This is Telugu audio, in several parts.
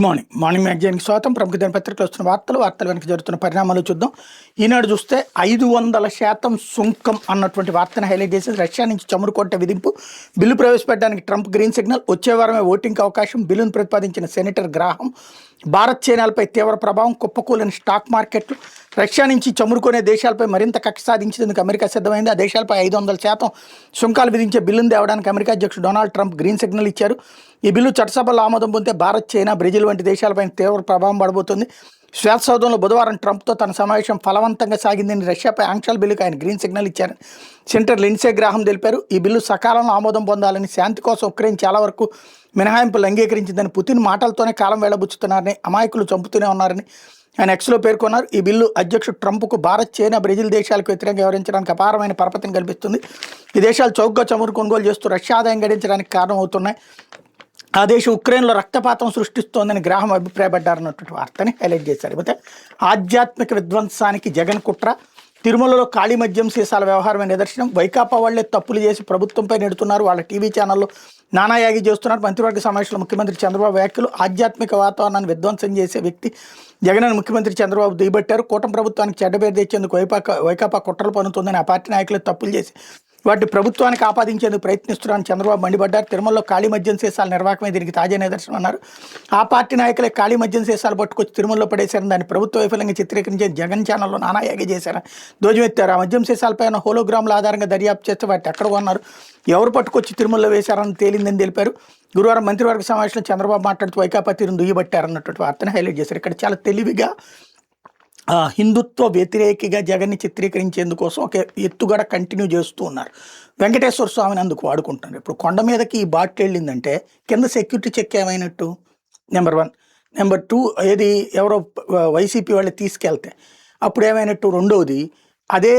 మార్నింగ్ మ్యాగజైన్కి స్వాగతం. ప్రముఖ దినపత్రికలు వస్తున్న వార్తలు వెనక జరుగుతున్న పరిణామాలు చూద్దాం. ఈనాడు చూస్తే 500% సుంకం అన్నటువంటి వార్తను హైలైట్ చేసి రష్యా నుంచి చమురు కొట్టే విధింపు బిల్లు ప్రవేశపెట్టడానికి ట్రంప్ గ్రీన్ సిగ్నల్, వచ్చే వారమే ఓటింగ్కి అవకాశం, బిల్లును ప్రతిపాదించిన సెనేటర్ గ్రాహం, భారత్ చైనాలపై తీవ్ర ప్రభావం, కుప్పకూలని స్టాక్ మార్కెట్లు, రష్యా నుంచి చమురు కొనే దేశాలపై మరింత కక్ష సాధించేందుకు అమెరికా సిద్ధమైంది. ఆ దేశాలపై 500% సుంకాలు విధించే బిల్లును తేవడానికి అమెరికా అధ్యక్షుడు డొనాల్డ్ ట్రంప్ గ్రీన్ సిగ్నల్ ఇచ్చారు. ఈ బిల్లు చట్టసభలో ఆమోదం పొందితే భారత్, చైనా, బ్రెజిల్ వంటి దేశాలపై తీవ్ర ప్రభావం పడబోతుంది. శ్వేతసౌధంలో బుధవారం ట్రంప్తో తన సమావేశం ఫలవంతంగా సాగిందని రష్యాపై ఆంక్షల బిల్లుకు ఆయన గ్రీన్ సిగ్నల్ ఇచ్చారని సెనేటర్ లిండ్సే గ్రాహం తెలిపారు. ఈ బిల్లు సకాలంలో ఆమోదం పొందాలని, శాంతి కోసం ఉక్రెయిన్ చాలా వరకు మినహాయింపులు అంగీకరించిందని, పుతిన్ మాటలతోనే కాలం వేళబుచ్చుతున్నారని, అమాయకులు చంపుతూనే ఉన్నారని ఆయన ఎక్స్లో పేర్కొన్నారు. ఈ బిల్లు అధ్యక్షుడు ట్రంప్కు భారత్, చైనా, బ్రెజిల్ దేశాలకు వ్యతిరేకంగా వ్యవహరించడానికి అపారమైన పరపతిని కల్పిస్తుంది. ఈ దేశాలు చౌకగా చమురు కొనుగోలు చేస్తూ రష్యా ఆదాయం గడించడానికి కారణమవుతున్నాయి. ఆ దేశం ఉక్రెయిన్లో రక్తపాతం సృష్టిస్తోందని గ్రాహం అభిప్రాయపడ్డారన్నటువంటి వార్తని హైలైట్ చేశారు. అయితే ఆధ్యాత్మిక విధ్వంసానికి జగన్ కుట్ర, తిరుమలలో ఖాళీ మద్యం సీసాల వ్యవహారమే నిదర్శనం. వైకాపా వాళ్లే తప్పులు చేసి ప్రభుత్వంపై నెడుతున్నారు, వాళ్ళ టీవీ ఛానల్లో నానాయాగి చేస్తున్నారు. మంత్రివర్గ సమావేశంలో ముఖ్యమంత్రి చంద్రబాబు వ్యాఖ్యలు, ఆధ్యాత్మిక వాతావరణాన్ని విధ్వంసం చేసే వ్యక్తి జగన్ అని ముఖ్యమంత్రి చంద్రబాబు దుయ్యబట్టారు. కూటమి ప్రభుత్వానికి చెడ్డ పేరు తెచ్చేందుకు వైకాపా కుట్రలు పన్నుతుందని ఆ పార్టీ నాయకులు తప్పులు చేసి వాటిని ప్రభుత్వానికి ఆపాదించేందుకు ప్రయత్నిస్తున్నారని చంద్రబాబు మండిపడ్డారు. తిరుమలలో ఖాళీ మద్యం సీసాల నిర్వాహకమే దీనికి తాజా నిదర్శనం అన్నారు. ఆ పార్టీ నాయకులే ఖాళీ మద్యం సీసాలు పట్టుకొచ్చి తిరుమలలో పడేశారని, దాన్ని ప్రభుత్వ వైఫల్యంగా చిత్రీకరించే జగన్ ఛానల్లో నానాయాగి చేశారని ధ్వజమెత్తారు. ఆ మద్యం సీసాలపై ఉన్న హోలోగ్రాముల ఆధారంగా దర్యాప్తు చేస్తే వాటిని ఎక్కడ కొన్నారు, ఎవరు పట్టుకొచ్చి తిరుమలలో వేశారని తేలిందని తెలిపారు. గురువారం మంత్రివర్గ సమావేశంలో చంద్రబాబు మాట్లాడుతూ వైకాపా తీరును దుయ్యబట్టారన్నటువంటి వార్తను హైలైట్ చేశారు. ఇక్కడ చాలా తెలివిగా హిందుత్వ వ్యతిరేకిగా జగన్ని చిత్రీకరించేందుకోసం ఒక ఎత్తుగడ కంటిన్యూ చేస్తూ ఉన్నారు. వెంకటేశ్వర స్వామిని అందుకు వాడుకుంటున్నారు. ఇప్పుడు కొండ మీదకి ఈ బాట్ వెళ్ళిందంటే కింద సెక్యూరిటీ చెక్ ఏమైనట్టు? నెంబర్ 1. నెంబర్ 2, ఏది ఎవరో వైసీపీ వాళ్ళు తీసుకెళ్తే అప్పుడు ఏమైనట్టు? రెండవది, అదే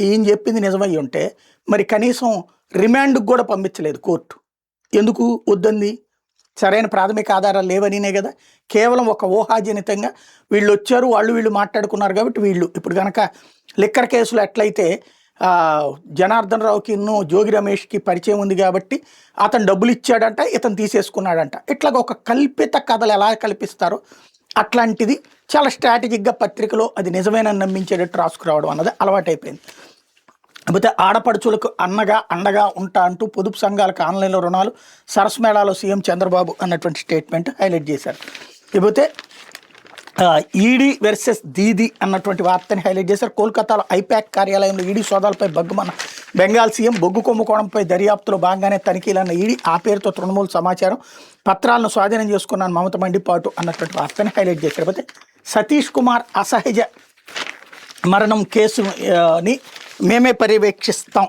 ఈయన చెప్పింది నిజమై ఉంటే మరి కనీసం రిమాండ్కి కూడా పంపించలేదు కోర్టు. ఎందుకు వద్దంది? సరైన ప్రాథమిక ఆధారాలు లేవనినే కదా. కేవలం ఒక ఊహాజనితంగా వీళ్ళు వచ్చారు, వీళ్ళు మాట్లాడుకున్నారు కాబట్టి వీళ్ళు ఇప్పుడు కనుక లిక్కర్ కేసులు ఎట్లయితే జనార్దన్ రావుకి జోగి రమేష్కి పరిచయం ఉంది కాబట్టి అతను డబ్బులు ఇచ్చాడంట, ఇతను తీసేసుకున్నాడంట, ఇట్లాగ ఒక కల్పిత కథలు ఎలా కల్పిస్తారో అట్లాంటిది చాలా స్ట్రాటజిక్గా పత్రికలో అది నిజమేనని నమ్మించేటట్టు రాసుకురావడం అన్నది అలవాటైపోయింది. కాకపోతే ఆడపడుచులకు అండగా ఉంటా అంటూ పొదుపు సంఘాలకు ఆన్లైన్లో రుణాలు, సరస్ మేళాలో సీఎం చంద్రబాబు అన్నటువంటి స్టేట్మెంట్ హైలైట్ చేశారు. ఇకపోతే ఈడీ వర్సెస్ దీదీ అన్నటువంటి వార్తని హైలైట్ చేశారు. కోల్కతాలో ఐపాక్ కార్యాలయంలో ఈడీ సోదాలపై బగ్గుమన్న బెంగాల్ సీఎం, బొగ్గు కుంభకోణంపై దర్యాప్తులో భాగంగానే తనిఖీలన్న ఈడీ, ఆ పేరుతో తృణమూల సమాచారం పత్రాలను స్వాధీనం చేసుకున్నాను మమత మండిపాటు అన్నటువంటి వార్తని హైలైట్ చేశారు. కాకపోతే సతీష్ కుమార్ అసహజ మరణం కేసుని మేమే పర్యవేక్షిస్తాం,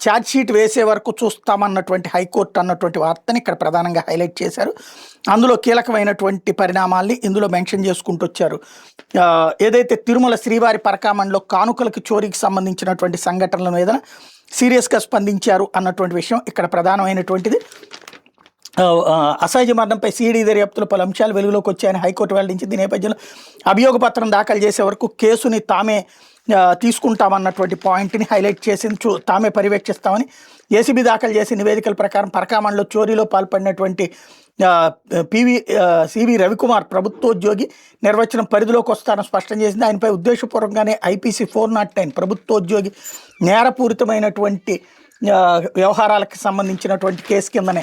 ఛార్జ్షీట్ వేసే వరకు చూస్తామన్నటువంటి హైకోర్టు అన్నటువంటి వార్తని ఇక్కడ ప్రధానంగా హైలైట్ చేశారు. అందులో కీలకమైనటువంటి పరిణామాల్ని ఇందులో మెన్షన్ చేసుకుంటూ వచ్చారు. ఏదైతే తిరుమల శ్రీవారి పరకామణిలో కానుకలకు చోరీకి సంబంధించినటువంటి సంఘటనల మీద సీరియస్గా స్పందించారు అన్నటువంటి విషయం ఇక్కడ ప్రధానమైనటువంటిది. అసహజ మరణంపై సిఐడి దర్యాప్తులో పలు అంశాలు వెలుగులోకి వచ్చాయని హైకోర్టు వెల్లడించింది. ఈ నేపథ్యంలో అభియోగ పత్రం దాఖలు చేసే వరకు కేసుని తామే తీసుకుంటామన్నటువంటి పాయింట్ని హైలైట్ చేసింది. తామే పర్యవేక్షిస్తామని ఏసీబీ దాఖలు చేసే నివేదికల ప్రకారం పరకామణిలో చోరీలో పాల్పడినటువంటి సివి రవికుమార్ ప్రభుత్వోద్యోగి, నిర్వచనం పరిధిలోకి వస్తారని స్పష్టం చేసింది. ఆయనపై ఉద్దేశపూర్వకంగానే ఐపీసీ 409 ప్రభుత్వోద్యోగి నేరపూరితమైనటువంటి వ్యవహారాలకు సంబంధించినటువంటి కేసు కిందనే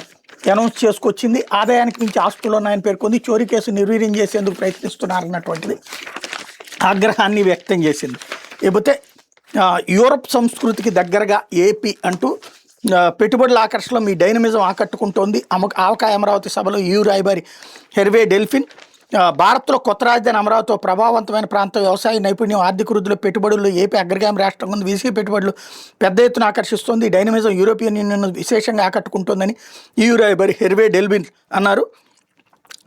అనౌన్స్ చేసుకొచ్చింది. ఆదాయానికి మించి ఆస్తులు ఉన్నాయని పేర్కొంది. చోరీ కేసు నిర్వీర్యం చేసేందుకు ప్రయత్నిస్తున్నారన్నటువంటిది ఆగ్రహాన్ని వ్యక్తం చేసింది. లేకపోతే యూరప్ సంస్కృతికి దగ్గరగా ఏపీ అంటూ పెట్టుబడుల ఆకర్షణలో మీ డైనమిజం ఆకట్టుకుంటోంది. ఆవకాయ అమరావతి సభలో యూ రాయబారి హెర్వే డెల్ఫిన్, భారత్లో కొత్త రాజధాని అమరావతితో ప్రభావవంతమైన ప్రాంత వ్యవసాయ నైపుణ్యం, ఆర్థిక వృద్ధిలో పెట్టుబడుల్లో ఏపీ అగ్రగామి రాష్ట్రంగా ఉంది. విదేశీ పెట్టుబడులు పెద్ద ఎత్తున ఆకర్షిస్తోంది. డైనమిజం యూరోపియన్ యూనియన్ విశేషంగా ఆకట్టుకుంటోందని యూ రాయబారి హెర్వే డెల్ఫిన్ అన్నారు.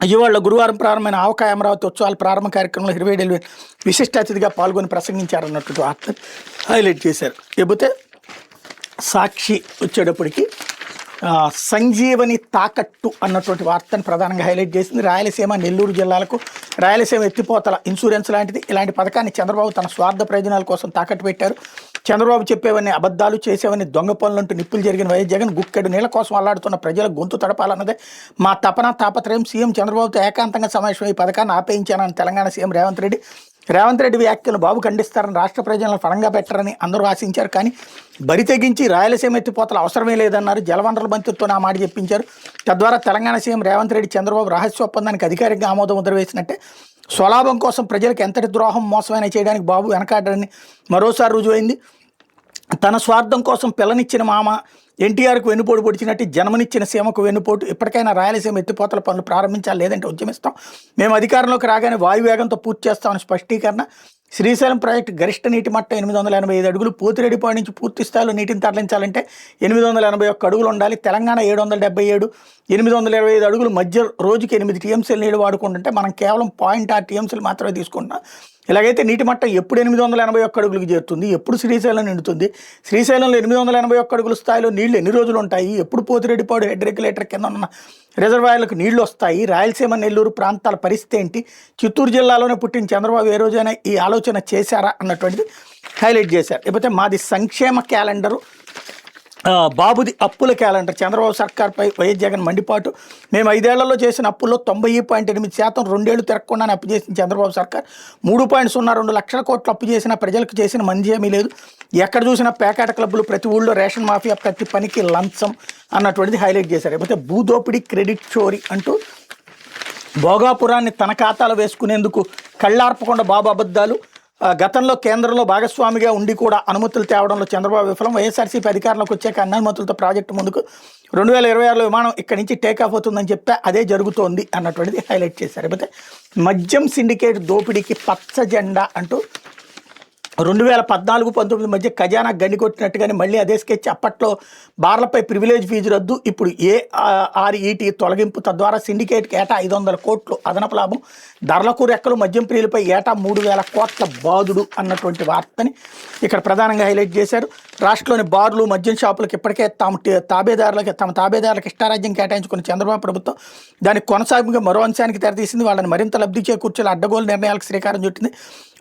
ఇవాళ గురువారం ప్రారంభమైన ఆవకాయ అమరావతి ఉత్సవాల ప్రారంభ కార్యక్రమంలో హెర్వే డెల్ఫిన్ విశిష్ట అతిథిగా పాల్గొని ప్రసంగించారన్నట్టు వార్త హైలైట్ చేశారు. లేకపోతే సాక్షి వచ్చేటప్పటికి సంజీవని తాకట్టు అన్నటువంటి వార్తను ప్రధానంగా హైలైట్ చేసింది. రాయలసీమ, నెల్లూరు జిల్లాలకు రాయలసీమ ఎత్తిపోతల ఇన్సూరెన్స్ లాంటిది. ఇలాంటి పథకాన్ని చంద్రబాబు తన స్వార్థ ప్రయోజనాల కోసం తాకట్టు పెట్టారు. చంద్రబాబు చెప్పేవన్నీ అబద్ధాలు, చేసేవన్నీ దొంగ పనులంటూ నిప్పులు జరిగిన వైఎస్ జగన్ గుక్కెడు నీళ్ల కోసం అల్లాడుతున్న ప్రజల గొంతు తడపాలన్నదే మా తపన తాపత్రయం. సీఎం చంద్రబాబుతో ఏకాంతంగా సమావేశం ఈ పథకాన్ని ఆపేయించానని తెలంగాణ సీఎం రేవంత్ రెడ్డి వ్యాఖ్యలు బాబు ఖండిస్తారని, రాష్ట్ర ప్రజలను ఫలంగా పెట్టరని అందరూ ఆశించారు. కానీ బరి తెగించి రాయలసీమ ఎత్తిపోతలు అవసరమే లేదన్నారు. జలవనరుల మంత్రితో ఆ మాట చెప్పించారు. తద్వారా తెలంగాణ సీఎం రేవంత్ రెడ్డి చంద్రబాబు రహస్య ఒప్పందానికి అధికారికంగా ఆమోద ముద్ర వేసినట్టే. స్వలాభం కోసం ప్రజలకు ఎంతటి ద్రోహం మోసమైనా చేయడానికి బాబు వెనకాడని మరోసారి రుజువైంది. తన స్వార్థం కోసం పిల్లనిచ్చిన మామ ఎన్టీఆర్కు వెన్నుపోటు పొడిచినట్టు జన్మనిచ్చిన సీమకు వెన్నుపోటు. ఇప్పటికైనా రాయలసీమ ఎత్తిపోతల పనులు ప్రారంభించాలి, లేదంటే ఉద్యమిస్తాం. మేము అధికారంలోకి రాగానే వాయువేగంతో పూర్తి చేస్తామని స్పష్టీకరణ. శ్రీశైలం ప్రాజెక్టు గరిష్ట నీటి మట్టం 885 అడుగులు. పోతిరెడ్డిపాడు నుంచి పూర్తి స్థాయిలో నీటిని తరలించాలంటే 881 అడుగులు ఉండాలి. తెలంగాణ 777, 825 అడుగులు మధ్య రోజుకి 8 టీఎంసీలు నీళ్ళు వాడుకుంటుంటే మనం కేవలం 0.6 టీఎంసీలు మాత్రమే తీసుకుంటున్నాం. ఇలాగైతే నీటి మట్టం ఎప్పుడు 881 అడుగులకు చేరుతుంది? ఎప్పుడు శ్రీశైలం నిండుతుంది? శ్రీశైలంలో 881 అడుగుల స్థాయిలో నీళ్లు ఎన్ని రోజులు ఉంటాయి? ఎప్పుడు పోతిరెడ్డిపాడు హెడ్ రెగ్యులేటర్ కింద ఉన్న రిజర్వాయర్లకు నీళ్లు వస్తాయి? రాయలసీమ, నెల్లూరు ప్రాంతాల పరిస్థితి ఏంటి? చిత్తూరు జిల్లాలోనే పుట్టిన చంద్రబాబు ఏ రోజైనా ఈ ఆలోచన చేశారా అన్నటువంటిది హైలైట్ చేశారు. లేకపోతే మాది సంక్షేమ క్యాలెండరు, బాబుది అప్పుల క్యాలెండర్. చంద్రబాబు సర్కార్పై వైఎస్ జగన్ మండిపాటు. మేము 5 ఏళ్లలో చేసిన అప్పుల్లో 90.8% 2 ఏళ్లు తిరగకుండానే అప్పు చేసిన చంద్రబాబు సర్కార్ 3.02 లక్షల కోట్లు అప్పు చేసిన ప్రజలకు చేసిన మంచి ఏమీ లేదు. ఎక్కడ చూసినా పేకాట క్లబ్బులు, ప్రతి ఊళ్ళో రేషన్ మాఫియా, ప్రతి పనికి లంచం అన్నటువంటిది హైలైట్ చేశారు. లేకపోతే భూదోపిడి, క్రెడిట్ చోరీ అంటూ భోగాపురాన్ని తన ఖాతాలో వేసుకునేందుకు కళ్ళార్పకుండా బాబు అబద్ధాలు. గతంలో కేంద్రంలో భాగస్వామిగా ఉండి కూడా అనుమతులు తేవడంలో చంద్రబాబు విఫలం. వైఎస్ఆర్సీపీ అధికారంలోకి వచ్చాక అన్ని అనుమతులతో ప్రాజెక్టు ముందుకు 2026లో విమానం ఇక్కడి నుంచి టేకాఫ్ అవుతుందని చెప్తే అదే జరుగుతోంది అన్నటువంటిది హైలైట్ చేశారు. లేకపోతే మద్యం సిండికేట్ దోపిడీకి పచ్చ జెండా అంటూ 2014-19 మధ్య ఖజానా గండి కొట్టినట్టుగానే మళ్ళీ అదే స్కెచ్. అప్పట్లో బార్లపై ప్రివిలేజ్ ఫీజు రద్దు, ఇప్పుడు ARET తొలగింపు. తద్వారా సిండికేట్కి ఏటా 500 కోట్లు అదనపు లాభం. ధరలకు రెక్కలు, మద్యం ప్రియులపై ఏటా 3000 కోట్ల బాదుడు అన్నటువంటి వార్తని ఇక్కడ ప్రధానంగా హైలైట్ చేశారు. రాష్ట్రంలోని బార్లు, మద్యం షాపులకు ఇప్పటికే తమ తాబేదారులకు ఇష్టారాజ్యం కేటాయించుకున్న చంద్రబాబు ప్రభుత్వం దానికి కొనసాగింపుగా మరో అంశానికి తెరతీసింది. వాళ్ళని మరింత లబ్ధి చేకూర్చేలా అడ్డగోలు నిర్ణయాలకు శ్రీకారం చుట్టింది.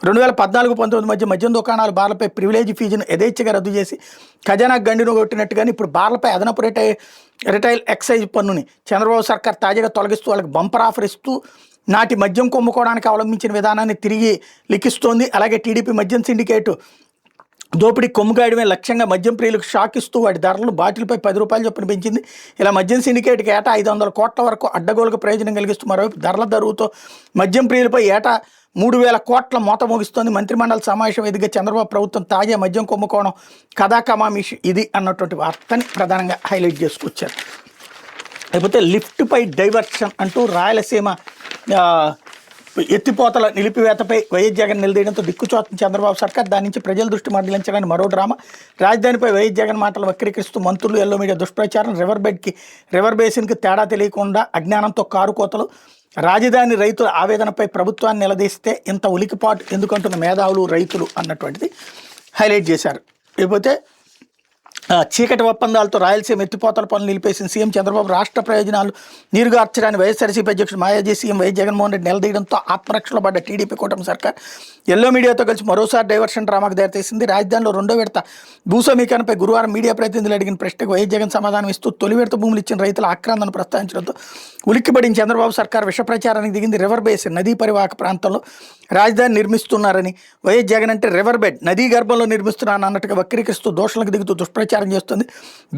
2014-19 మధ్య మద్యం దుకాణాలు, బార్లపై ప్రివిలేజ్ ఫీజును యథేచ్ఛగా రద్దు చేసి ఖజానా గండిను కొట్టినట్టుగానే ఇప్పుడు బార్లపై అదనపు రిటైల్ ఎక్సైజ్ పన్నుని చంద్రబాబు సర్కార్ తాజాగా తొలగిస్తూ వాళ్ళకి బంపర్ ఆఫర్ ఇస్తూ నాటి మద్యం కొమ్ముకోవడానికి అవలంబించిన విధానాన్ని తిరిగి లిఖిస్తోంది. అలాగే టీడీపీ మద్యం సిండికేటు దోపిడీ కొమ్ముగాయడమే లక్ష్యంగా మద్యం ప్రియులకు షాక్ ఇస్తూ వాటి ధరలను బాటిల్పై 10 రూపాయలు చొప్పున పెంచింది. ఇలా మద్యం సిండికేట్కి ఏటా 500 కోట్ల వరకు అడ్డగోలుకు ప్రయోజనం కలిగిస్తూ మరోవైపు ధరల దరువుతో మద్యం ప్రియులపై ఏటా 3000 కోట్ల మోత మోగిస్తోంది. మంత్రిమండలి సమావేశం వేదికగా చంద్రబాబు ప్రభుత్వం తాజా మద్యం కొమ్ముకోవడం కథా కమామిషి ఇది అన్నటువంటి వార్తని ప్రధానంగా హైలైట్ చేసుకొచ్చారు. లేకపోతే లిఫ్ట్పై డైవర్షన్ అంటూ రాయలసీమ ఎత్తిపోతల నిలిపివేతపై వైఎస్ జగన్ నిలదీయడంతో దిక్కుచోతున్న చంద్రబాబు సర్కార్ దాని నుంచి ప్రజల దృష్టి మళ్లించడానికి మరో డ్రామా. రాజధానిపై వైఎస్ జగన్ మాటలు వక్రీకరిస్తూ మంత్రులు, ఎల్లో మీడియా దుష్ప్రచారం. రివర్ బేసిన్కి తేడా తెలియకుండా అజ్ఞానంతో కారుకోతలు. రాజధాని రైతుల ఆవేదనపై ప్రభుత్వాన్ని నిలదీస్తే ఇంత ఉలికిపాటు ఎందుకంటున్న మేధావులు, రైతులు అన్నటువంటిది హైలైట్ చేశారు. లేకపోతే చీకటి ఒప్పందాలతో రాయలసీమ ఎత్తిపోతల పనులు నిలిపేసిన సీఎం చంద్రబాబు రాష్ట్ర ప్రయోజనాలు నీరుగార్చడానికి వైఎస్ఆర్సీపీ అధ్యక్షుడు మాయాజీ సీఎం వైఎస్ జగన్మోహన్ రెడ్డి నిలదీయడంతో ఆత్మరక్షలో పడ్డ టీడీపీ కూటమి సర్కార్ ఎల్లో మీడియాతో కలిసి మరోసారి డైవర్షన్ డ్రామాకు దారితీసింది. రాజధానిలో 2వ విడత భూసమీకరణపై గురువారం మీడియా ప్రతినిధులు అడిగిన ప్రశ్నకు వైఎస్ జగన్ సమాధానం ఇస్తూ తొలి విడత భూములు ఇచ్చిన రైతుల ఆక్రందనను ప్రస్తావించడంతో ఉలిక్కిపడిన చంద్రబాబు సర్కార్ విష ప్రచారానికి దిగింది. రివర్ బేసిన్ నదీ పరివాహక ప్రాంతంలో రాజధాని నిర్మిస్తున్నారని వైఎస్ జగన్ అంటే రివర్ బెడ్ నదీ గర్భంలో నిర్మిస్తున్నారని అన్నట్టుగా వక్రీకరిస్తూ దోషులకు దిగుతూ దుష్ప్రచారం చేస్తుంది.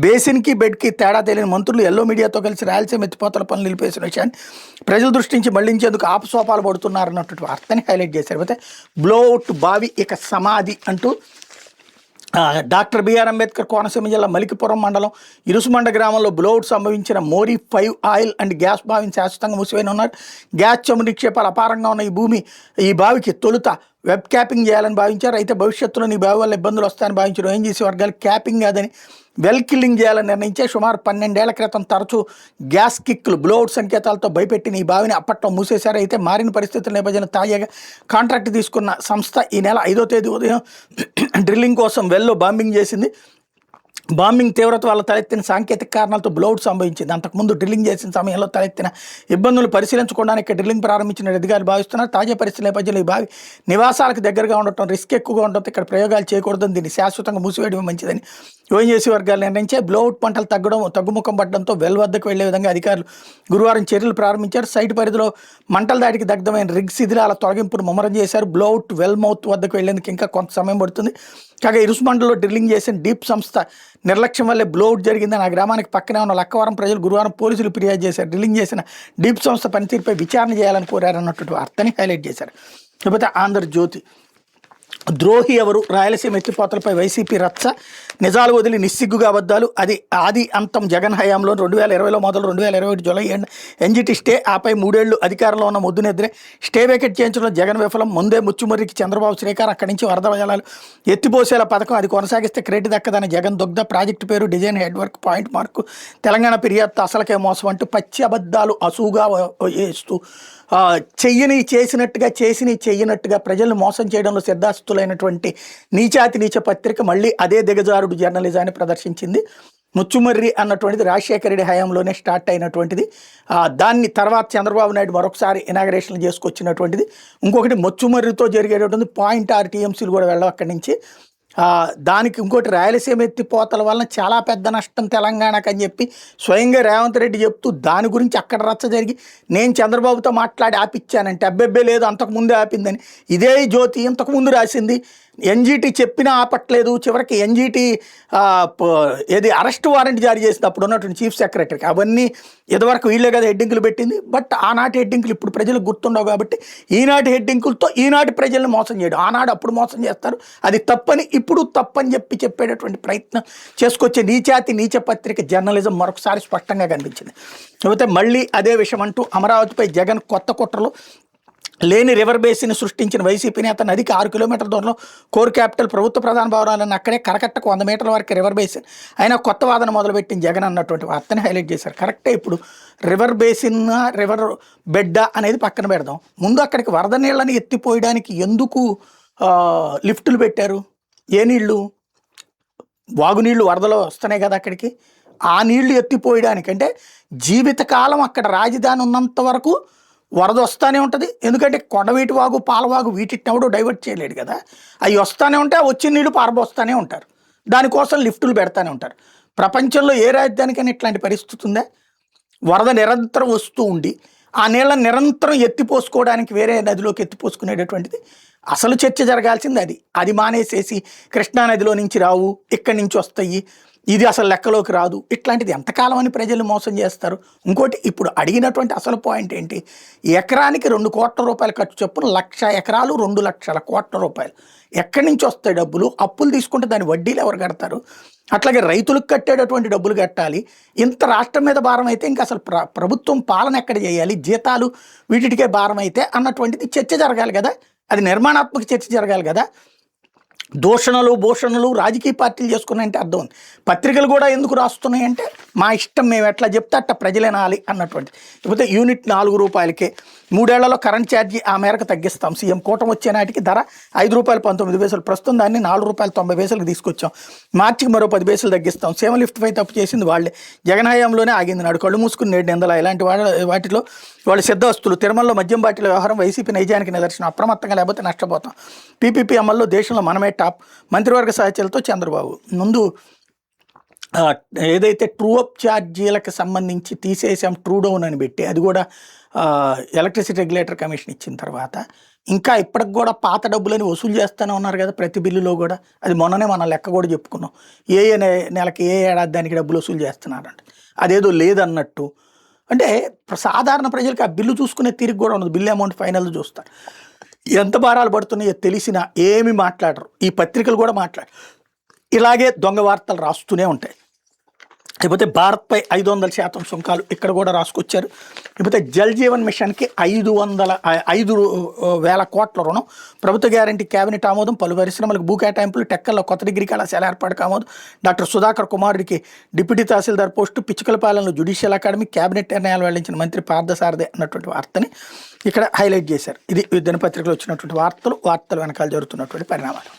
బేసిన్కి బెడ్కి తేడా తెలియని మంత్రులు ఎల్లో మీడియాతో కలిసి రాయలసీమ ఎత్తిపోతల పనులు నిలిపేసిన విషయాన్ని ప్రజల దృష్టి నుంచి మళ్లించేందుకు ఆపసోపాలు పడుతున్నారన్నటువంటి వార్తని హైలైట్ చేశారు. అయితే బ్లోఅవుట్ బావి ఇక సమాధి అంటూ డాక్టర్ బిఆర్ అంబేద్కర్ కోనసీమ జిల్లా మలికిపురం మండలం ఇరుసుమండ గ్రామంలో బ్లోఅవుట్ సంభవించిన మోరీ 5 ఆయిల్ అండ్ గ్యాస్ బావిని శాశ్వతంగా మూసివేయనున్నారు. ఉన్నారు. గ్యాస్ చమురు నిక్షేపాలు అపారంగా ఉన్న ఈ బావికి తొలుత వెబ్ క్యాపింగ్ చేయాలని భావించారు. అయితే భవిష్యత్తులో ఈ బావి వల్ల ఇబ్బందులు వస్తాయని భావించారు. ఓఎన్జీసీ వర్గాలు క్యాపింగ్ కాదని వెల్ కిల్లింగ్ చేయాలని నిర్ణయించారు. సుమారు 12 ఏళ్ల క్రితం తరచూ గ్యాస్ కిక్లు, బ్లోఅవుట్ సంకేతాలతో భయపెట్టిన ఈ బావిని అప్పట్లో మూసేశారు. అయితే మారిన పరిస్థితుల నేపథ్యంలో తాజాగా కాంట్రాక్ట్ తీసుకున్న సంస్థ ఈ నెల 5వ తేదీ ఉదయం డ్రిల్లింగ్ కోసం వెల్లో బాంబింగ్ చేసింది. బాంబింగ్ తీవ్రత వల్ల తలెత్తిన సాంకేతిక కారణాలతో బ్లౌట్ సంభవించింది. అంతకుముందు డ్రిల్లింగ్ చేసిన సమయంలో తలెత్తిన ఇబ్బందులు పరిశీలించుకోవడానికి డ్రిల్లింగ్ ప్రారంభించిన అధికారులు భావిస్తున్నారు. తాజా పరిస్థితుల నేపథ్యంలో ఈ బావి నివాసాలకు దగ్గరగా ఉండటం, రిస్క్ ఎక్కువగా ఉండటంతో ఇక్కడ ప్రయోగాలు చేయకూడదని, దీన్ని శాశ్వతంగా మూసివేయడం మంచిదని ఓఎన్జీసీ వర్గాలు నిర్ణయించాయి. బ్లౌట్ పంటలు తగ్గుముఖం పడడంతో వెల్ వద్దకు వెళ్లే విధంగా అధికారులు గురువారం చర్యలు ప్రారంభించారు. సైట్ పరిధిలో మంటల దాడికి దగ్ధమైన రిగ్ శిథిలాల తొలగింపును ముమ్మరం చేశారు. బ్లౌట్ వెల్ మౌత్ వద్దకు వెళ్లేందుకు ఇంకా కొంత సమయం పడుతుంది. కాగా ఇరుసు మండలంలో డ్రిల్లింగ్ చేసిన డీప్ సంస్థ నిర్లక్ష్యం వల్లే బ్లౌట్ జరిగిందని ఆ గ్రామానికి పక్కనే ఉన్న లక్కవరం ప్రజలు గురువారం పోలీసులు ఫిర్యాదు చేశారు. డ్రిల్లింగ్ చేసిన డీప్ సంస్థ పనితీరుపై విచారణ చేయాలని కోరారన్నటువంటి వార్తని హైలైట్ చేశారు. లేకపోతే ఆంధ్రజ్యోతి, ద్రోహి ఎవరు, రాయలసీమ ఎత్తిపోతలపై వైసీపీ రచ్చ, నిజాలు వదిలి నిస్సిగ్గుగా అబద్ధాలు, అది ఆది అంతం జగన్ హయాంలో 2020లో మొదలు 2021 జూలై ఎన్జిటి స్టే, ఆపై 3 ఏళ్లు అధికారంలో ఉన్న ముద్దు నిద్రే, స్టే వేకెట్ చేయించడంలో జగన్ విఫలం, ముందే ముచ్చుమర్రికి చంద్రబాబు శ్రీకారం, అక్కడి నుంచి వరద జలాలు ఎత్తిపోసేల పథకం, అది కొనసాగిస్తే క్రెడిట్ దక్కదని జగన్ దుగ్ధ, ప్రాజెక్టు పేరు design head work point mark, Telangana ఫిర్యాదుతో అసలకే మోసం అంటూ పచ్చి అబద్ధాలు అసూగా వేస్తూ చెయ్యని చేసినట్టుగా చేసిని చెయ్యనట్టుగా ప్రజలను మోసం చేయడంలో సిద్ధాస్తులైనటువంటి నీచాతి నీచ పత్రిక మళ్ళీ అదే దిగజారుడు జర్నలిజాన్ని ప్రదర్శించింది. ముచ్చుమర్రి అన్నటువంటిది రాజశేఖర రెడ్డి హయాంలోనే స్టార్ట్ అయినటువంటిది. దాన్ని తర్వాత చంద్రబాబు నాయుడు మరొకసారి ఇనాగరేషన్ చేసుకొచ్చినటువంటిది. ఇంకొకటి ముచ్చుమర్రితో జరిగేటటువంటి 0.6 టీఎంసీలు కూడా వెళ్ళవు అక్కడి నుంచి. దానికి ఇంకోటి రాయలసీమ ఎత్తిపోతల వలన చాలా పెద్ద నష్టం తెలంగాణకు అని చెప్పి స్వయంగా రేవంత్ రెడ్డి చెప్తూ దాని గురించి అక్కడ రచ్చ జరిగి నేను చంద్రబాబుతో మాట్లాడి ఆపిచ్చానంటే అబ్బెబ్బే లేదు అంతకుముందే ఆపిందని ఇదే జ్యోతి ఇంతకుముందు రాసింది. ఎన్జీటీ చెప్పినా ఆపట్లేదు. చివరికి ఎన్జీటీ ఏది అరెస్ట్ వారెంట్ జారీ చేసింది అప్పుడు ఉన్నటువంటి చీఫ్ సెక్రటరీకి. అవన్నీ ఇదివరకు వీళ్ళే కదా హెడ్డింకులు పెట్టింది. బట్ ఆనాటి హెడ్డింకులు ఇప్పుడు ప్రజలకు గుర్తుండవు కాబట్టి ఈనాటి హెడ్డింకులతో ఈనాటి ప్రజల్ని మోసం చేయడం. ఆనాడు అప్పుడు మోసం చేస్తారు, అది తప్పని ఇప్పుడు తప్పని చెప్పేటటువంటి ప్రయత్నం చేసుకొచ్చే నీచ పత్రిక జర్నలిజం మరొకసారి స్పష్టంగా కనిపించింది. లేకపోతే మళ్ళీ అదే విషయం అంటూ అమరావతిపై జగన్ కొత్త కుట్రలు, లేని రివర్ బేసిన్ సృష్టించిన వైసీపీ నేత, నదికి 6 కిలోమీటర్ల దూరంలో కోర్ క్యాపిటల్ ప్రభుత్వ ప్రధాన భవనాలను అక్కడే కరకట్టకు 100 మీటర్ల వరకు రివర్ బేసిన్ అయినా కొత్త వాదన మొదలుపెట్టిన జగన్ అన్నటువంటి వార్తని హైలైట్ చేశారు. కరెక్టే, ఇప్పుడు రివర్ బేసిన్ రివర్ బెడ్డ అనేది పక్కన పెడదాం, ముందు అక్కడికి వరద నీళ్ళని ఎత్తిపోయడానికి ఎందుకు లిఫ్టులు పెట్టారు? ఏ నీళ్లు? వాగునీళ్లు వరదలో వస్తున్నాయి కదా అక్కడికి, ఆ నీళ్లు ఎత్తిపోయడానికి. అంటే జీవితకాలం అక్కడ రాజధాని ఉన్నంత వరకు వరద వస్తూనే ఉంటుంది. ఎందుకంటే కొండవీటి వాగు, పాలవాగు వీటిని ఎవడో డైవర్ట్ చేయలేడు కదా. అవి వస్తూనే ఉంటాయి, వచ్చిన నీళ్ళు పారబోస్తూనే ఉంటారు. దానికోసం లిఫ్టులు పెడతానే ఉంటారు. ప్రపంచంలో ఏ రాజధానికైనా ఇట్లాంటి పరిస్థితి ఉందా? వరద నిరంతరం వస్తూ ఉండి ఆ నీళ్ళని నిరంతరం ఎత్తిపోసుకోవడానికి వేరే నదిలోకి ఎత్తిపోసుకునేటటువంటిది అసలు చర్చ జరగాల్సింది. అది మానేసేసి కృష్ణానదిలో నుంచి రావు, ఇక్కడి నుంచి వస్తాయి, ఇది అసలు లెక్కలోకి రాదు, ఇట్లాంటిది ఎంతకాలం అని ప్రజలు మోసం చేస్తారు? ఇంకోటి, ఇప్పుడు అడిగినటువంటి అసలు పాయింట్ ఏంటి? ఎకరానికి 2 కోట్ల రూపాయలు ఖర్చు చొప్పున 1,00,000 ఎకరాలు 2 లక్షల కోట్ల రూపాయలు ఎక్కడి నుంచి వస్తాయి డబ్బులు? అప్పులు తీసుకుంటే దాని వడ్డీలు ఎవరు కడతారు? అట్లాగే రైతులకు కట్టేటటువంటి డబ్బులు కట్టాలి. ఇంత రాష్ట్రం మీద భారం అయితే ఇంకా అసలు ప్రభుత్వం పాలన ఎక్కడ చేయాలి? జీతాలు వీటికే భారం అయితే అన్నటువంటిది చర్చ జరగాలి కదా. అది నిర్మాణాత్మక చర్చ జరగాలి కదా. భూషణలు రాజకీయ పార్టీలు చేసుకున్నాయంటే అర్థం ఉంది. పత్రికలు కూడా ఎందుకు రాస్తున్నాయంటే మా ఇష్టం, మేము ఎట్లా చెప్తే అట్లా ప్రజలేనాలి అన్నటువంటి. లేకపోతే యూనిట్ 4 రూపాయలకే 3 ఏళ్లలో కరెంట్ ఛార్జీ ఆ మేరకు తగ్గిస్తాం. సీఎం కూటమి వచ్చే నాటికి ధర ₹5.19, ప్రస్తుతం దాన్ని ₹4.90 తీసుకొచ్చాం. మార్చికి మరో 10 పైసలు తగ్గిస్తాం. సీఎం లిఫ్ట్ పై తప్పు చేసింది వాళ్ళే, జగన్ హయాంలోనే ఆగింది నాడు. కళ్ళు మూసుకుని నేడు నిందల. ఇలాంటి వాటిలో వాళ్ళు సిద్ధవస్తులు. తిరుమలలో మద్యం బాటిల వ్యవహారం వైసీపీ నైజానికి నిదర్శనం. అప్రమత్తంగా లేకపోతే నష్టపోతాం. పీపీపీ అమల్లో దేశంలో మనమే టాప్. మంత్రివర్గ సహచరులతో చంద్రబాబు. ముందు ఏదైతే ట్రూ అప్ ఛార్జీలకు సంబంధించి తీసేసాం, ట్రూ డౌన్ అని పెట్టి, అది కూడా ఎలక్ట్రిసిటీ రెగ్యులేటర్ కమిషన్ ఇచ్చిన తర్వాత ఇంకా ఇప్పటికి కూడా పాత డబ్బులని వసూలు చేస్తూనే ఉన్నారు కదా ప్రతి బిల్లులో కూడా. అది మొన్ననే మనం లెక్క కూడా చెప్పుకున్నాం, ఏ నెలకి ఏ ఏడాది దానికి డబ్బులు వసూలు చేస్తున్నారంటే. అదేదో లేదన్నట్టు. అంటే సాధారణ ప్రజలకు ఆ బిల్లు చూసుకునే తీరిక కూడా ఉండదు. బిల్లు అమౌంట్ ఫైనల్ చూస్తారు. ఎంత భారాలు పడుతున్నాయో తెలిసినా ఏమి మాట్లాడరు. ఈ పత్రికలు కూడా మాట్లాడరు. ఇలాగే దొంగ వార్తలు రాస్తూనే ఉంటాయి. లేకపోతే భారత్పై 500% సుంకాలు ఇక్కడ కూడా రాసుకొచ్చారు. లేకపోతే జల్ జీవన్ మిషన్కి 5,000 కోట్ల రుణం, ప్రభుత్వ గ్యారంటీ కేబినెట్ ఆమోదం, పలు పరిశ్రమలకు భూ కేటాయింపులు, టెక్కల్లో కొత్త డిగ్రీ కళాశాల ఏర్పాటుకు ఆమోదం, డాక్టర్ సుధాకర్ కుమారుడికి డిప్యూటీ తహసీల్దార్ పోస్టు, పిచ్చుకలపాలెంలో జ్యుడిషియల్ అకాడమీ, కేబినెట్ నిర్ణయాలు వెల్లడించిన మంత్రి పార్థసారథి అన్నటువంటి వార్తని ఇక్కడ హైలైట్ చేశారు. ఇది దినపత్రికలో వచ్చినటువంటి వార్తలు వెనకాల జరుగుతున్నటువంటి పరిణామాలు.